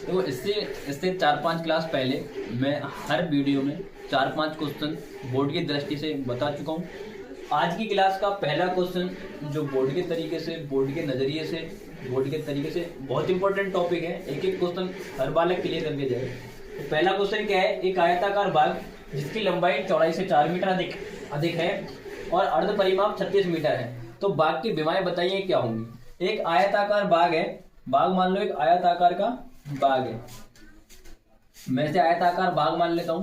तो इससे 4-5 क्लास पहले मैं हर वीडियो में 4-5 क्वेश्चन बोर्ड की दृष्टि से बता चुका हूँ। आज की क्लास का पहला क्वेश्चन जो बोर्ड के तरीके से, बोर्ड के नज़रिए से, बोर्ड के तरीके से बहुत इंपॉर्टेंट टॉपिक है। एक एक क्वेश्चन हर बालक क्लियर कर दिया जाए। तो पहला क्वेश्चन क्या है, एक आयताकार बाग जिसकी लंबाई चौड़ाई से 4 मीटर अधिक है और अर्ध परिमाप 36 मीटर है, तो बाग की विमाएं बताइए क्या होंगी। एक आयताकार बाग है, बाग मान लो एक आयताकार का बाग है, मैं इसे आयताकार बाग मान लेता हूं।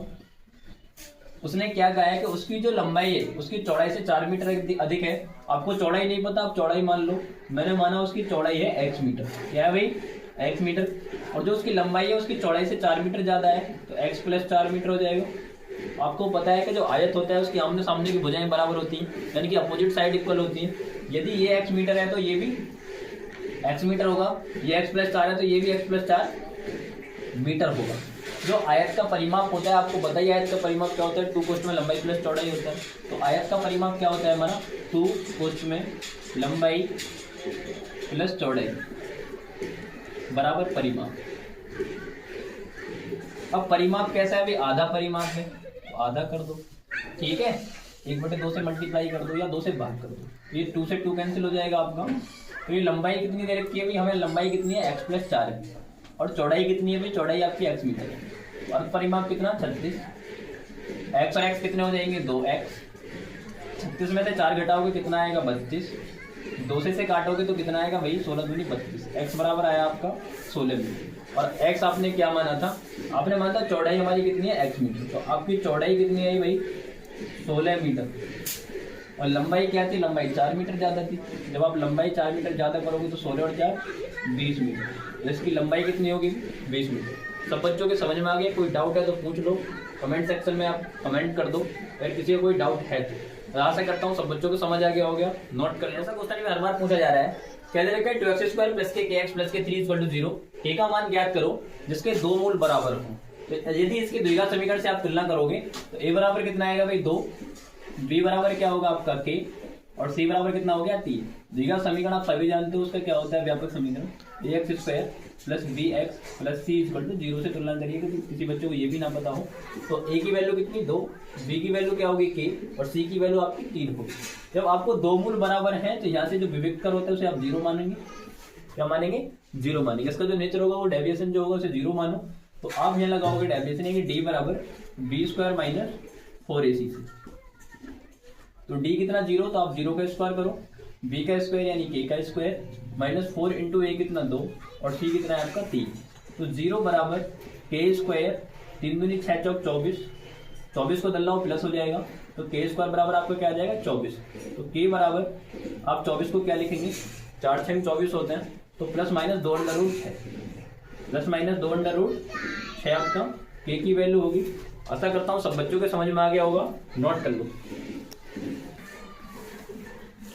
उसने क्या कहा है कि उसकी जो लंबाई है उसकी चौड़ाई से 4 मीटर अधिक है। आपको चौड़ाई नहीं पता, आप चौड़ाई मान लो। मैंने माना उसकी चौड़ाई है x मीटर, क्या है भाई, x मीटर। और जो उसकी लंबाई है उसकी चौड़ाई से 4 मीटर ज्यादा है, तो x + 4 मीटर हो जाएगा। आपको पता है कि जो आयत होता है उसकी आमने सामने की भुजाएं बराबर होती हैं, यानी कि अपोजिट साइड इक्वल होती हैं। यदि ये x मीटर है तो ये भी x मीटर होगा, ये x + 4 है तो ये भी x + 4 मीटर होगा। जो आयत का परिमाप होता है, आपको बताइए आयत का परिमाप क्या होता है। 2 कोष्ठ में लंबाई प्लस चौड़ाई होता है, तो आयत का परिमाप क्या होता है हमारा, 2 कोष्ठ में लंबाई प्लस चौड़ाई बराबर परिमाप। अब परिमाप कैसा है भाई, आधा परिमाप है तो आधा कर दो, ठीक है। 1/2 से मल्टीप्लाई कर दो या 2 से भाग कर दो, ये 2 से 2 कैंसिल हो जाएगा आपका। तो ये लंबाई कितनी दे रखी है भाई, हमें लंबाई कितनी है x + 4 है, और चौड़ाई कितनी है भाई, चौड़ाई आपकी x मीटर है, और परिमाप कितना 36। x और x कितने हो जाएंगे, 2x। 36 में से 4 घटाओगे कितना आएगा, 32। 2 से काटोगे तो कितना आएगा भाई, 16 दूनी 32। x बराबर आया आपका 16 मीटर। और x आपने क्या माना था, आपने माना था चौड़ाई हमारी कितनी है x मीटर, तो आपकी चौड़ाई कितनी आई भाई, 16 मीटर। और लंबाई क्या थी, लंबाई 4 मीटर ज़्यादा थी। जब आप लंबाई 4 मीटर ज़्यादा करोगे तो 16 और 4 20 मीटर, तो इसकी लंबाई कितनी होगी, 20 मीटर। सब बच्चों के समझ में आ गया, कोई डाउट है तो पूछ लो, कमेंट सेक्शन में आप कमेंट कर दो अगर किसी को कोई डाउट है तो। आशा करता हूँ सब बच्चों को समझ आ गया हो गया। नोट कर लें, ऐसा क्वेश्चन में हर बार पूछा जा रहा है, कह दे रखा है 2x² + kx + k3 = 0। k का मान ज्ञात करो जिसके 2 मूल बराबर हो। तो यदि इसके द्विघात समीकरण से आप तुलना करोगे तो a बराबर कितना आएगा भाई, 2, b बराबर क्या होगा आपका k, और c बराबर कितना हो गया 3। द्विघात समीकरण आप सभी जानते हो उसका क्या होता है, व्यापक समीकरण ax² + bx + c = 0 से तुलना करिए। किसी बच्चों को ये भी ना पता हो तो a की वैल्यू कितनी, 2, b की वैल्यू क्या होगी k, और c की वैल्यू आपकी 3 होगी। जब आपको 2 मूल बराबर हैं तो यहाँ से जो विविक्तर होता है उसे आप 0 मानेंगे। क्या मानेंगे, 0 मानेंगे। इसका जो नेचर होगा वो डेविएशन जो होगा उसे 0 मानो। तो आप यहाँ लगाओगे डेविएशन, यानी d बराबर b² - 4ac से। तो d कितना 0, तो आप 0 का स्क्वायर करो, b का स्क्वायर यानी k का स्क्वायर -4 × a कितना 2, और c कितना है आपका 3। तो 0 बराबर k², 3 दूनी 6 चौक 24, 24 को दल्लाओ प्लस हो जाएगा, तो k² बराबर आपका क्या आ जाएगा 24। तो k बराबर आप 24 को क्या लिखेंगे, 4 × 6 = 24 होते हैं, तो +- 2 √6 6 आपका k की वैल्यू होगी। आशा करता हूँ सब बच्चों के समझ में आ गया होगा, नोट कर लो।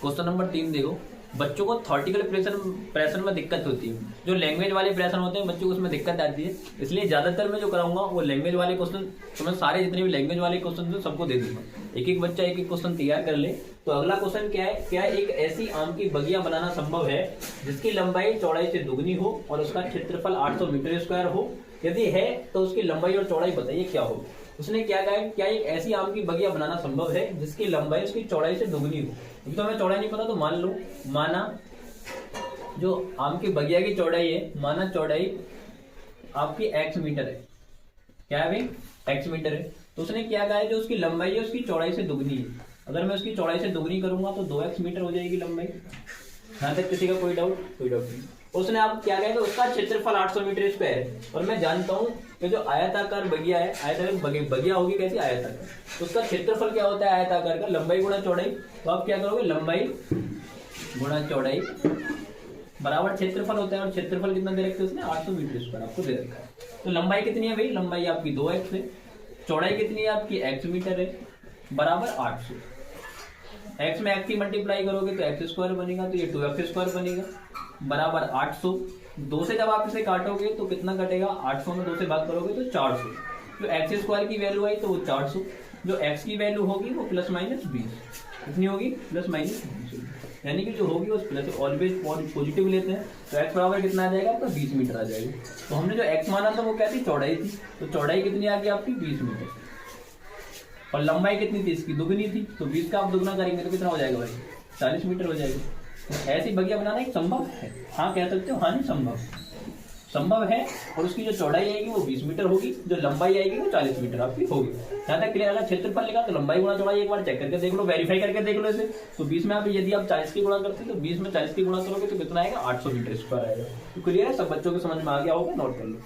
क्वेश्चन नंबर 3 देखो, बच्चों को थॉर्टिकल प्रेशर में दिक्कत होती है। जो लैंग्वेज वाले प्रेशर होते हैं बच्चों को उसमें दिक्कत आती है, इसलिए ज्यादातर मैं जो कराऊंगा वो लैंग्वेज वाले क्वेश्चन। तो मैं सारे जितने भी लैंग्वेज वाले क्वेश्चन थे सबको दे दूंगा, एक एक बच्चा एक एक क्वेश्चन तैयार कर ले। तो अगला क्वेश्चन क्या है, क्या एक ऐसी आम की बगिया बनाना संभव है जिसकी लंबाई चौड़ाई से दुगनी हो और उसका क्षेत्रफल 800 मीटर² हो। यदि है तो उसकी लंबाई और चौड़ाई बताइए क्या हो। उसने क्या कहा है, क्या एक ऐसी आम की बगिया बनाना संभव है जिसकी लंबाई उसकी चौड़ाई से दुगनी हो। अभी तो हमें चौड़ाई नहीं पता, तो मान लो, माना जो आम की बगिया की चौड़ाई है, माना चौड़ाई आपकी x मीटर है, क्या है भाई x मीटर है। तो उसने क्या कहा है, जो उसकी लंबाई है उसकी चौड़ाई से दुगनी है। अगर मैं उसकी चौड़ाई से दुगनी करूंगा तो 2x मीटर हो जाएगी लंबाई। यहाँ तक किसी का कोई डाउट नहीं। उसने आप क्या कहा, उसका क्षेत्रफल 800 मीटर² है, और मैं जानता हूँ कि जो आयताकार बगिया है, आयताकार बगिया होगी कैसी, आयताकार, तो उसका क्षेत्रफल क्या होता है आयताकार का, लंबाई गुणा चौड़ाई। तो आप क्या करोगे, लंबाई गुणा चौड़ाई बराबर क्षेत्रफल होता है, और क्षेत्रफल कितना दे रखा है उसने, 800 मीटर² आपको दे रखा है। तो लंबाई कितनी है भाई, लंबाई आपकी 2x है, चौड़ाई कितनी है आपकी x मीटर है, बराबर 800। x में x की मल्टीप्लाई करोगे तो x² बनेगा, तो ये 2x² बनेगा, बराबर 800। 2 से जब आप इसे काटोगे तो कितना कटेगा, 800 में 2 से भाग करोगे तो 400। जो x² की वैल्यू आई तो वो 400, जो x की वैल्यू होगी वो +- 20। कितनी होगी, +- 20। यानी कि जो होगी उस प्लस ऑलवेज पॉजिटिव लेते हैं, तो x बराबर कितना आ जाएगा आपका 20 मीटर आ जाएगा। तो हमने जो x माना था वो क्या थी, चौड़ाई थी, तो चौड़ाई कितनी आ गई आपकी 20 मीटर, और लंबाई कितनी थी इसकी, दुगनी थी, तो 20 का आप दुगना करेंगे तो कितना हो जाएगा भाई, 40 मीटर हो जाएगा। तो ऐसी बगिया बनाना एक संभव है, हाँ कह सकते हो, हाँ नहीं संभव है। और उसकी जो चौड़ाई आएगी वो 20 मीटर होगी, जो लंबाई आएगी वो 40 मीटर आपकी होगी। यहाँ तक क्लियर। अगर क्षेत्रफल लिखा तो लंबाई गुणा चौड़ाई एक बार चेक करके देख लो, वेरीफाई करके देख लो इसे। तो 20 में आप यदि आप 40 की गुणा करते हैं तो 20 में 40 की गुणा करोगे तो कितना आएगा, 800 मीटर स्क्वायर आएगा। तो क्लियर है, सब बच्चों को समझ में आ गया होगा, नोट कर लो।